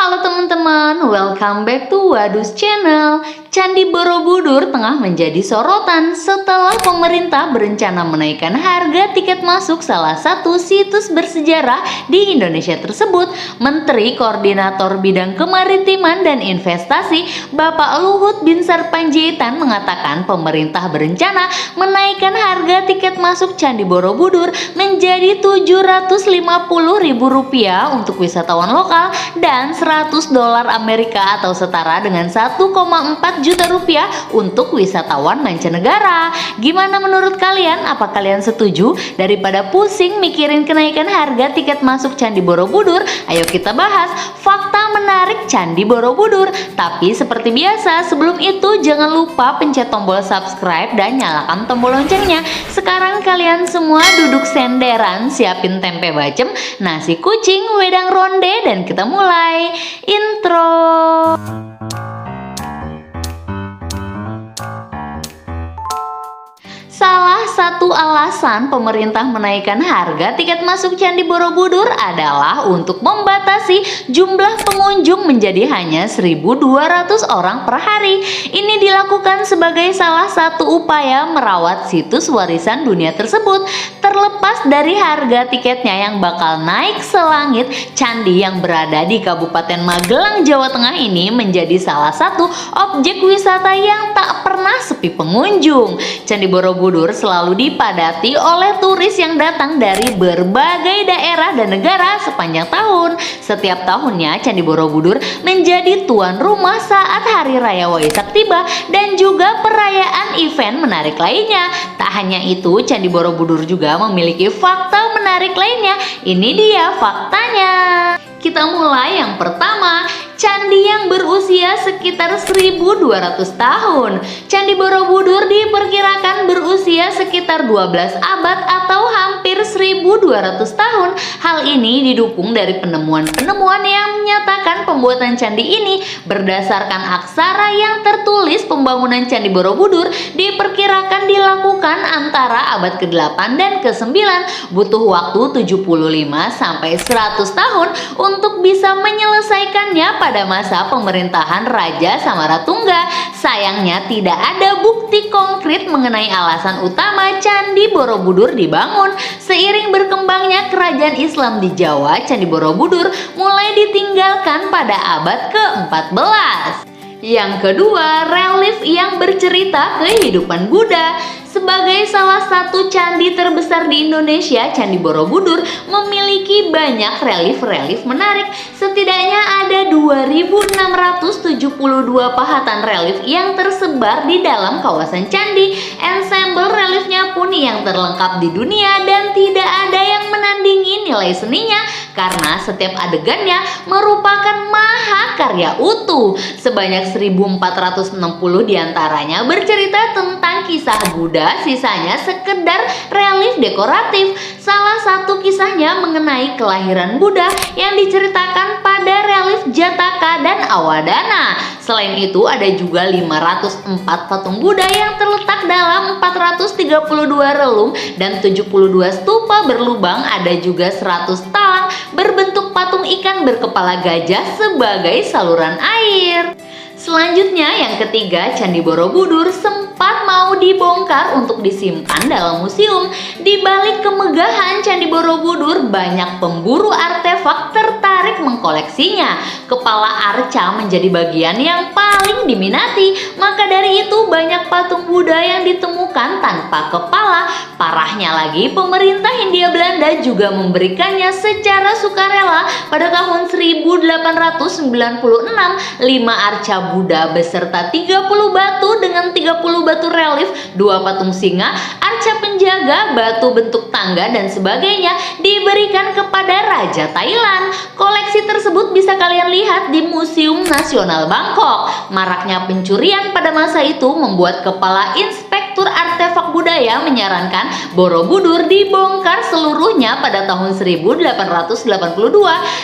Halo teman-teman, welcome back to Wadus Channel. Candi Borobudur tengah menjadi sorotan setelah pemerintah berencana menaikkan harga tiket masuk salah satu situs bersejarah di Indonesia tersebut. Menteri Koordinator Bidang Kemaritiman dan Investasi Bapak Luhut Binsar Panjaitan mengatakan pemerintah berencana menaikkan harga tiket masuk Candi Borobudur menjadi Rp750.000 untuk wisatawan lokal dan $100 Amerika atau setara dengan 1,4 juta rupiah untuk wisatawan mancanegara. Gimana menurut kalian? Apa kalian setuju? Daripada pusing mikirin kenaikan harga tiket masuk Candi Borobudur, ayo kita bahas fakta menarik Candi Borobudur. Tapi seperti biasa, sebelum itu jangan lupa pencet tombol subscribe dan nyalakan tombol loncengnya. Sekarang kalian semua duduk senderan, siapin tempe bacem, nasi kucing, wedang ronde, dan kita mulai intro. Salah satu alasan pemerintah menaikkan harga tiket masuk Candi Borobudur adalah untuk membatasi jumlah pengunjung menjadi hanya 1.200 orang per hari. Ini dilakukan sebagai salah satu upaya merawat situs warisan dunia tersebut. Terlepas dari harga tiketnya yang bakal naik selangit, candi yang berada di Kabupaten Magelang, Jawa Tengah ini menjadi salah satu objek wisata yang tak pernah sepi pengunjung. Candi Borobudur selalu dipadati oleh turis yang datang dari berbagai daerah dan negara sepanjang tahun. Setiap tahunnya Candi Borobudur menjadi tuan rumah saat Hari Raya Waisak tiba dan juga perayaan event menarik lainnya. Tak hanya itu, Candi Borobudur juga memiliki fakta menarik lainnya. Ini dia faktanya. Kita mulai yang pertama, candi yang berusia sekitar 1.200 tahun. Candi Borobudur diperkirakan berusia sekitar 12 abad atau hampir 1.200 tahun. Hal ini didukung dari penemuan-penemuan yang menyatakan pembuatan candi ini berdasarkan aksara yang tertulis. Pembangunan Candi Borobudur diperkirakan dilakukan antara abad ke-8 dan ke-9. Butuh waktu 75 sampai 100 tahun untuk bisa menyelesaikannya pada masa pemerintahan Raja Samaratungga. Sayangnya tidak ada bukti konkret mengenai alasan utama Candi Borobudur dibangun. Seiring berkembangnya kerajaan Islam di Jawa, Candi Borobudur mulai ditinggalkan pada abad ke-14. Yang kedua, relief yang bercerita kehidupan Buddha. Sebagai salah satu candi terbesar di Indonesia, Candi Borobudur memiliki banyak relief-relief menarik. Setidaknya ada 2.672 pahatan relief yang tersebar di dalam kawasan candi. Ensemble reliefnya pun yang terlengkap di dunia dan tidak ada yang menandingi nilai seninya karena setiap adegannya merupakan mahakarya utuh. Sebanyak 1.460 diantaranya bercerita tentang kisah Buddha, sisanya sekedar relief dekoratif. Salah satu kisahnya mengenai kelahiran Buddha yang diceritakan pada relief Jataka dan Awadana. Selain itu ada juga 504 patung Buddha yang terletak dalam 432 relung dan 72 stupa berlubang. Ada juga 100 talang berbentuk patung ikan berkepala gajah sebagai saluran air. Selanjutnya yang ketiga, Candi Borobudur sempat mau dibongkar untuk disimpan dalam museum. Di balik kemegahan Candi Borobudur, banyak pemburu artefak tertarik mengkoleksinya. Kepala arca menjadi bagian yang paling diminati. Maka dari itu banyak patung Buddha yang ditemukan tanpa kepala. Parahnya lagi, pemerintah Hindia Belanda juga memberikannya secara sukarela. Pada tahun 1896, 5 arca Buddha beserta 30 batu dengan 30 batu relief, 2 patung singa, arca penjaga, batu bentuk tangga, dan sebagainya diberikan kepada Raja Thailand. Koleksi tersebut bisa kalian lihat di Museum Nasional Bangkok. Maraknya pencurian pada masa itu membuat Kepala Inspektorat Arsitektur Artefak Budaya menyarankan Borobudur dibongkar seluruhnya pada tahun 1882.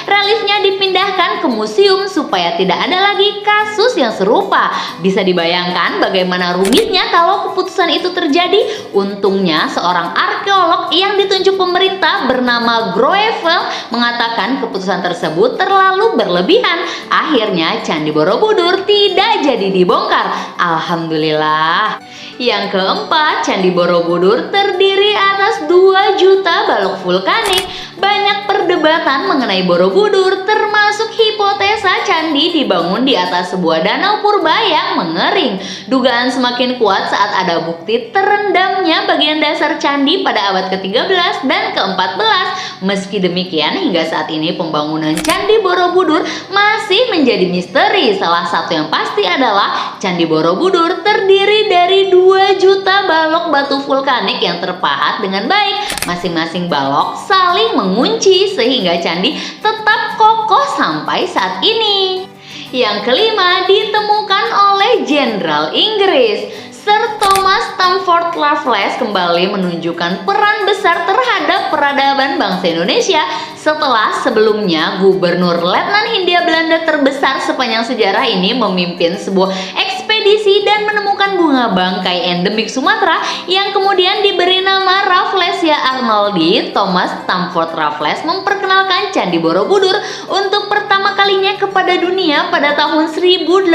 Reliefnya dipindahkan ke museum supaya tidak ada lagi kasus yang serupa. Bisa dibayangkan bagaimana rumitnya kalau keputusan itu terjadi. Untungnya seorang arkeolog yang ditunjuk pemerintah bernama Groevel mengatakan keputusan tersebut terlalu berlebihan. Akhirnya Candi Borobudur tidak jadi dibongkar. Alhamdulillah. Yang keempat, Candi Borobudur terdiri atas 2 juta balok vulkanik. Banyak perdebatan mengenai Borobudur, termasuk hipotesa candi dibangun di atas sebuah danau purba yang mengering. Dugaan semakin kuat saat ada bukti terendamnya bagian dasar candi pada abad ke-13 dan ke-14. Meski demikian, hingga saat ini pembangunan Candi Borobudur masih menjadi misteri. Salah satu yang pasti adalah Candi Borobudur terdiri dari 2 juta balok batu vulkanik yang terpahat dengan baik. Masing-masing balok saling mengunci sehingga candi tetap kokoh sampai saat ini. Yang kelima ditemukan oleh Jenderal Inggris. Sir Thomas Stamford Raffles kembali menunjukkan peran besar terhadap peradaban bangsa Indonesia setelah sebelumnya Gubernur Letnan Hindia Belanda terbesar sepanjang sejarah ini memimpin sebuah ekspedisi dan menemukan bunga bangkai endemik Sumatera yang kemudian diberi nama Rafflesia arnoldi. Thomas Stamford Raffles memperkenalkan Candi Borobudur untuk pertama kalinya kepada dunia pada tahun 1814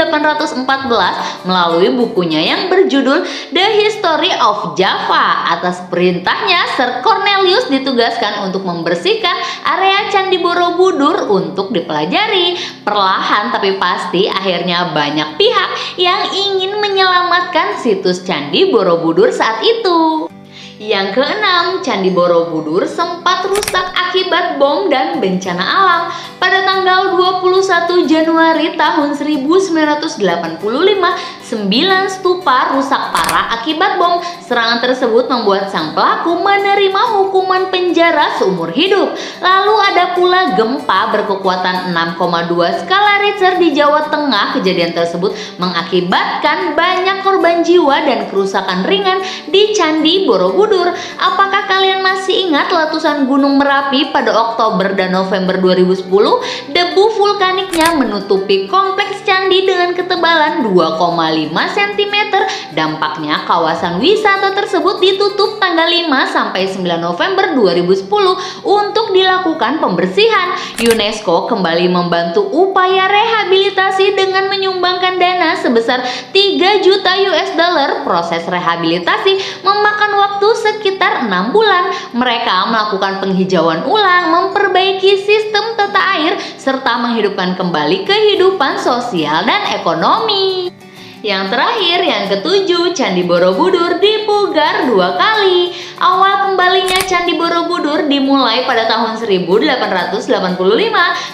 melalui bukunya yang berjudul The History of Java. Atas perintahnya, Sir Cornelius ditugaskan untuk membersihkan area Candi Borobudur untuk dipelajari. Perlahan tapi pasti akhirnya banyak pihak yang ingin menyelamatkan situs Candi Borobudur saat itu. Yang keenam, Candi Borobudur sempat rusak akibat bom dan bencana alam. Pada tanggal 21 Januari tahun 1985, 9 stupa rusak parah akibat bom. Serangan tersebut membuat sang pelaku menerima hukuman penjara seumur hidup. Lalu ada pula gempa berkekuatan 6,2 skala Richter di Jawa Tengah. Kejadian tersebut mengakibatkan banyak korban jiwa dan kerusakan ringan di Candi Borobudur. Apakah kalian masih ingat letusan Gunung Merapi pada Oktober dan November 2010? Debu vulkaniknya menutupi kompleks candi dengan ketebalan 2,5 cm. Dampaknya kawasan wisata tersebut ditutup tanggal 5 sampai 9 November 2010 untuk dilakukan pembersihan. UNESCO kembali membantu upaya rehabilitasi dengan menyumbangkan dana sebesar 3 juta US dollar. Proses rehabilitasi memakan waktu sekitar 6 bulan. Mereka melakukan penghijauan ulang, memperbaiki sistem tata air, serta menghidupkan kembali kehidupan sosial dan ekonomi. Yang terakhir, yang ketujuh, Candi Borobudur dipugar 2 kali. Awal kembalinya Candi Borobudur dimulai pada tahun 1885.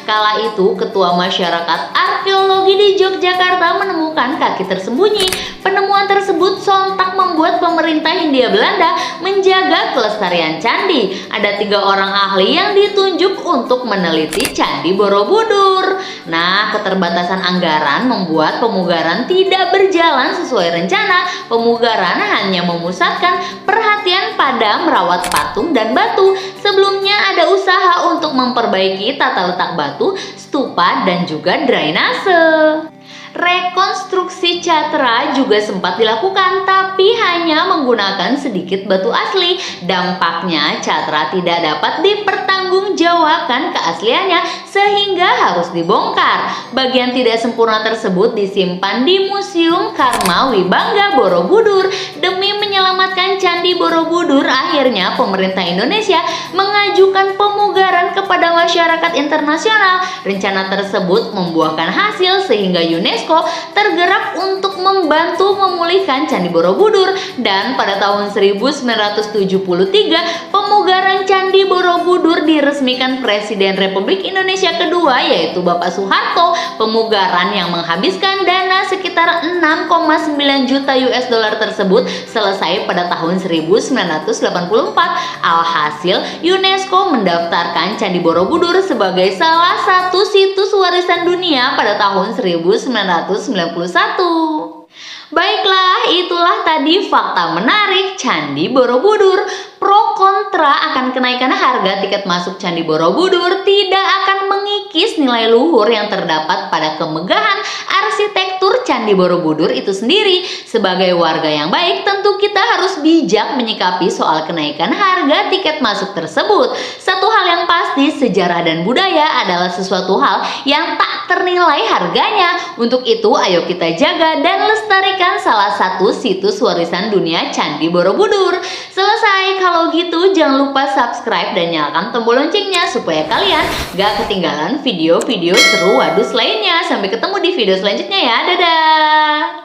Kala itu, Ketua Masyarakat Arkeologi di Yogyakarta menemukan kaki tersembunyi. Penemuan tersebut sontak membuat pemerintah Hindia Belanda menjaga kelestarian candi. Ada 3 orang ahli yang ditunjuk untuk meneliti Candi Borobudur. Nah, keterbatasan anggaran membuat pemugaran tidak berjalan sesuai rencana. Pemugaran hanya memusatkan perhatian pada merawat patung dan batu. Sebelumnya ada usaha untuk memperbaiki tata letak batu, stupa, dan juga drainase. Rekonstruksi catra juga sempat dilakukan, tapi hanya menggunakan sedikit batu asli. Dampaknya catra tidak dapat dipertanggungjawabkan keasliannya sehingga harus dibongkar. Bagian tidak sempurna tersebut disimpan di Museum Karma Wibangga Borobudur. Demi menyelamatkan Candi Borobudur, akhirnya pemerintah Indonesia mengajukan pemugaran kepada masyarakat internasional. Rencana tersebut membuahkan hasil sehingga UNESCO tergerak untuk membantu memulihkan Candi Borobudur, dan pada tahun 1973 pemugaran Candi Borobudur diresmikan Presiden Republik Indonesia kedua, yaitu Bapak Soeharto. Pemugaran yang menghabiskan dana sekitar 6,9 juta US dollar tersebut selesai pada tahun 1984. Alhasil, UNESCO mendaftarkan Candi Borobudur sebagai salah satu situs warisan dunia pada tahun 1991. Baiklah, itulah tadi fakta menarik Candi Borobudur. Pro kontra akan kenaikan harga tiket masuk Candi Borobudur tidak akan mengikis nilai luhur yang terdapat pada kemegahan arsitektur Candi Borobudur itu sendiri. Sebagai warga yang baik, tentu kita harus bijak menyikapi soal kenaikan harga tiket masuk tersebut. Satu hal yang pasti, sejarah dan budaya adalah sesuatu hal yang tak ternilai harganya. Untuk itu, ayo kita jaga dan lestarikan salah satu situs warisan dunia Candi Borobudur. Selesai, kalau gitu jangan lupa subscribe dan nyalakan tombol loncengnya supaya kalian gak ketinggalan video-video seru Wadus lainnya. Sampai ketemu di video selanjutnya ya, dadah!